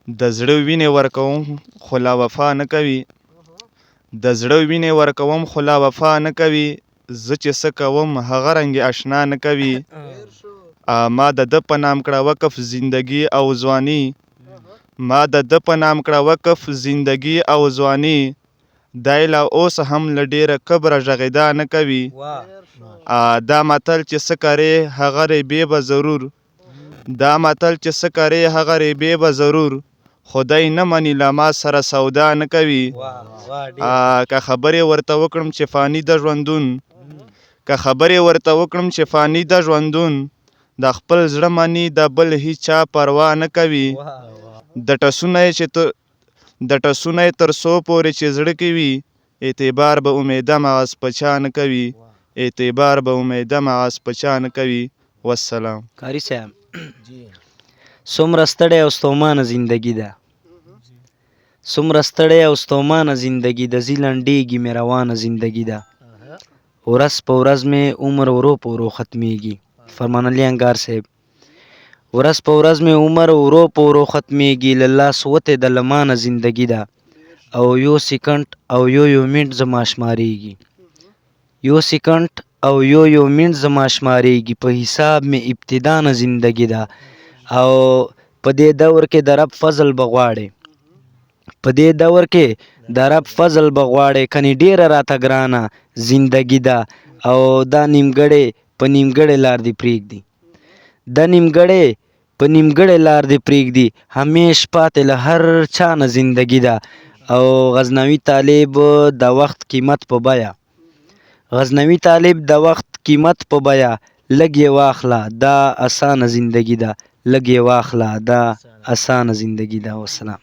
د زړه وینې ورکوم خو لا وفا نه کوي د زړه وینې ورکوم خو لا وفا نه کوي زه چې څه کوم هغه رنګ اشنا نه کوي ما د ده په نام کړه وقف زندگی او ځواني ما د ده په نام کړه وقف زندگی او ځواني دی لا اوس هم له ډېره کبره غږېدا نه کوي دا متل چې څه کرې هغه ریبې به ضرور دا متل چې څه کرې هغه ریبې به ضرور خدای نه مني له ما سره سودا نه کوي که خبرې ورته وکړم چې فاني د ژوندون که خبرې ورته وکړم چې فاني د ژوندون د خپل زړه مني د بل هیچا پروا نه کوي د ټسونه یې تر څو پورې چې زړه کې وي اعتبار به امیده مغز په چا نه کوي اعتبار به امیده مغز په چا نه کوي والسلام. قاري صاحب څومره ستړی او ستومانه زندگی ده څومره ستړی او ستومانه زندگی ده ځي لنډېږي مې روانه زندگی ده ورځ په ورځ مې عمر ورو په ورو ختمیږي فرمان علي انګار صاحب ورځ په ورځ مې عمر ورو په ورو ختمیږي له لاس وتې د لمانه زندگی ده او یو سیکنډ او یو منټ زما شمارېږي یو سیکنډ او یو منټ زما شمارېږي په حساب مې ابتدا نه زندگی ده او په دې دور کې د رب فضل به غواړې په دې دور کې د رب فضل به غواړې کنې ډېره راته ګرانه زندگی ده او دا نیمګړې په نیمګړې لار دې پرېږدي دا نیمګړې په نیمګړې لار دې پرېږدي همیش پاتې له هر چا نه زندگی ده او غزنوي طالب د وخت قیمت په بیه غزنوي طالب د وخت قیمت په بیه لږ یې واخله دا اسانه زندگی ده لږ یې واخله دا اسانه زندگی ده. والسلام.